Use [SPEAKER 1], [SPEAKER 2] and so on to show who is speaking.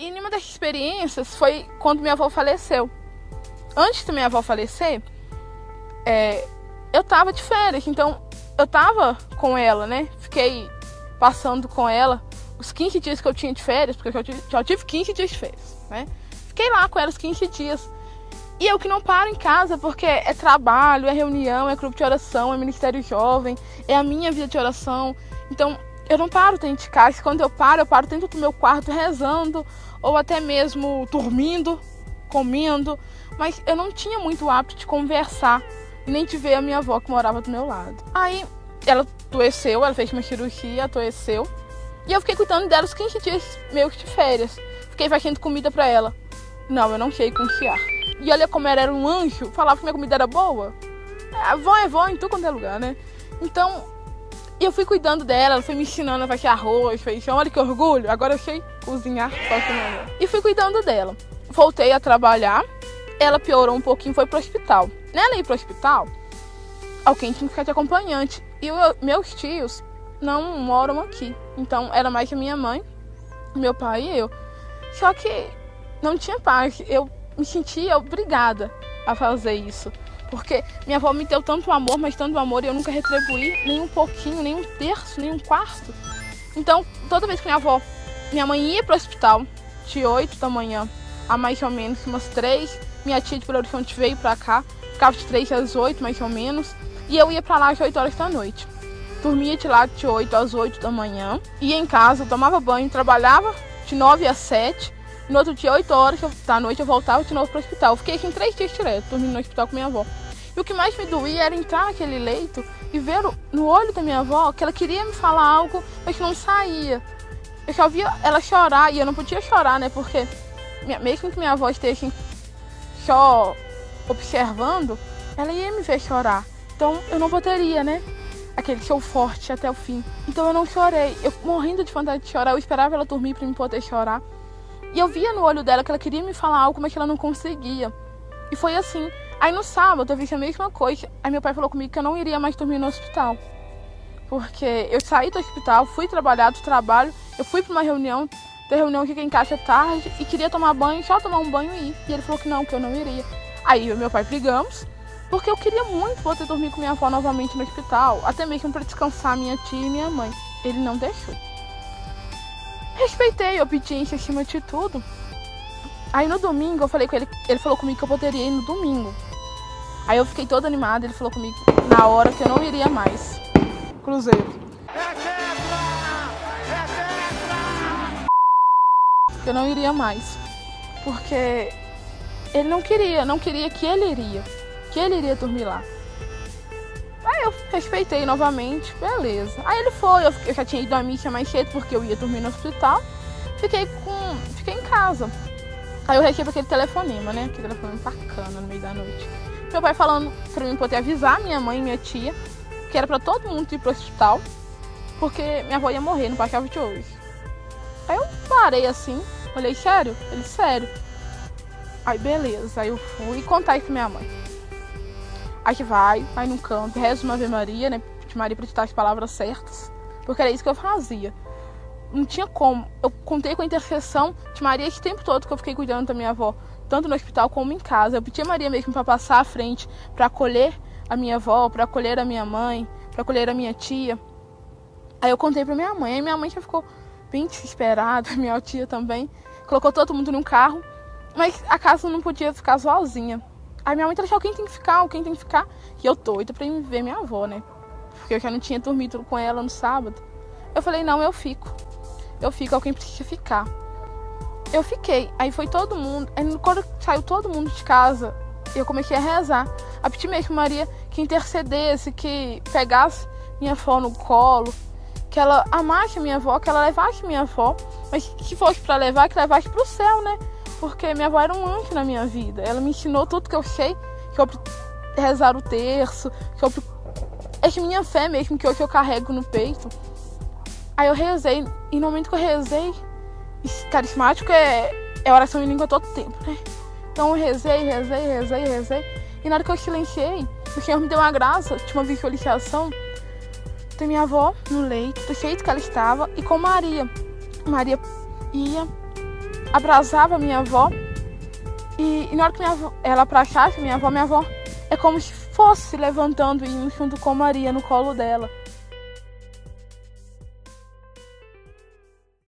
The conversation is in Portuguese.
[SPEAKER 1] E uma das experiências foi quando minha avó faleceu. Antes da minha avó falecer, eu tava de férias, então eu tava com ela, né? Fiquei passando com ela os 15 dias que eu tinha de férias, porque eu já tive 15 dias de férias, né? Fiquei lá com ela os 15 dias. E eu que não paro em casa, porque é trabalho, é reunião, é grupo de oração, é ministério jovem, é a minha vida de oração. Então, eu não paro dentro de casa. Quando eu paro dentro do meu quarto rezando, ou até mesmo dormindo, comendo. Mas eu não tinha muito hábito de conversar, e nem de ver a minha avó que morava do meu lado. Aí, ela adoeceu, ela fez uma cirurgia, adoeceu. E eu fiquei cuidando dela os 15 dias meus de férias. Fiquei fazendo comida pra ela. Não, eu não sei cozinhar. E olha como ela era um anjo, falava que minha comida era boa. A avó é vó em tudo quanto é lugar, né? Então, eu fui cuidando dela, ela foi me ensinando a fazer arroz, feijão. Olha que orgulho, agora eu sei cozinhar. E fui cuidando dela. Voltei a trabalhar, ela piorou um pouquinho, foi pro hospital. Nela ir pro hospital, alguém tinha que ficar de acompanhante. E meus tios não moram aqui. Então, era mais a minha mãe, meu pai e eu. Só que não tinha paz. Eu me sentia obrigada a fazer isso. Porque minha avó me deu tanto amor, mas tanto amor, e eu nunca retribuí nem um pouquinho, nem um terço, nem um quarto. Então, toda vez que minha mãe ia pro hospital, de 8 da manhã a mais ou menos umas 3, minha tia de Belo Horizonte veio pra cá, ficava de 3 às 8 mais ou menos, e eu ia pra lá às 8 horas da noite. Dormia de lá de 8 às 8 da manhã, ia em casa, tomava banho, trabalhava de 9 às 7, no outro dia, 8 horas da noite, eu voltava de novo pro hospital. Fiquei aqui em 3 dias direto, dormindo no hospital com minha avó. E o que mais me doía era entrar naquele leito e ver no olho da minha avó que ela queria me falar algo, mas não saía. Eu só via ela chorar, e eu não podia chorar, né? Porque mesmo que minha avó esteja só observando, ela ia me ver chorar. Então eu não poderia, né? Aquele show forte até o fim. Então eu não chorei. Eu morrendo de vontade de chorar, eu esperava ela dormir pra me poder chorar. E eu via no olho dela que ela queria me falar algo, mas que ela não conseguia. E foi assim. Aí no sábado eu fiz a mesma coisa. Aí meu pai falou comigo que eu não iria mais dormir no hospital. Porque eu saí do hospital, fui trabalhar do trabalho, eu fui pra uma reunião, da reunião que fiquei em casa tarde, e queria tomar banho, só tomar um banho e ir. E ele falou que eu não iria. Aí eu e meu pai brigamos, porque eu queria muito poder dormir com minha avó novamente no hospital, até mesmo para descansar minha tia e minha mãe. Ele não deixou. Respeitei a obediência acima de tudo. Aí no domingo eu falei com ele, ele falou comigo que eu poderia ir no domingo. Aí eu fiquei toda animada, ele falou comigo na hora que eu não iria mais. Cruzeiro. Que eu não iria mais. Porque ele não queria que ele iria dormir lá. Aí eu respeitei novamente, beleza. Aí ele foi, eu já tinha ido à missa mais cedo porque eu ia dormir no hospital. Fiquei em casa. Aí eu recebi aquele telefonema, né? Aquele telefonema bacana no meio da noite. Meu pai falando pra mim poder avisar minha mãe e minha tia que era pra todo mundo ir pro hospital, porque minha avó ia morrer, não passava de hoje. Aí eu parei assim, olhei, sério? Ele, sério. Aí beleza, aí eu fui contar isso pra minha mãe. Aí que vai num canto, reza uma Ave Maria, né? De Maria pra citar as palavras certas, porque era isso que eu fazia. Não tinha como. Eu contei com a intercessão de Maria esse tempo todo que eu fiquei cuidando da minha avó, tanto no hospital como em casa. Eu pedi a Maria mesmo para passar à frente, para acolher a minha avó, para acolher a minha mãe, para acolher a minha tia. Aí eu contei pra minha mãe. Aí minha mãe já ficou bem desesperada, minha tia também. Colocou todo mundo num carro, mas a casa não podia ficar sozinha. Aí minha mãe achou quem tem que ficar. E eu doida pra ir ver minha avó, né? Porque eu já não tinha dormido com ela no sábado. Eu falei, não, eu fico, alguém precisa ficar. Eu fiquei, aí foi todo mundo. Aí quando saiu todo mundo de casa, eu comecei a rezar. A pedir mesmo Maria que intercedesse, que pegasse minha avó no colo, que ela amasse a minha avó, que ela levasse minha avó, mas que fosse pra levar, que levasse pro céu, né? Porque minha avó era um anjo na minha vida. Ela me ensinou tudo que eu sei, que eu rezar o terço, que eu... É minha fé mesmo, que hoje eu carrego no peito. Aí eu rezei, e no momento que eu rezei, carismático é oração em língua todo tempo, né? Então eu rezei. E na hora que eu silenciei, o Senhor me deu uma graça de uma visualização da minha avó no leito, do jeito que ela estava, e com Maria. Maria ia abraçava minha avó. E na hora que ela abraçasse minha avó é como se fosse se levantando e indo junto com Maria no colo dela.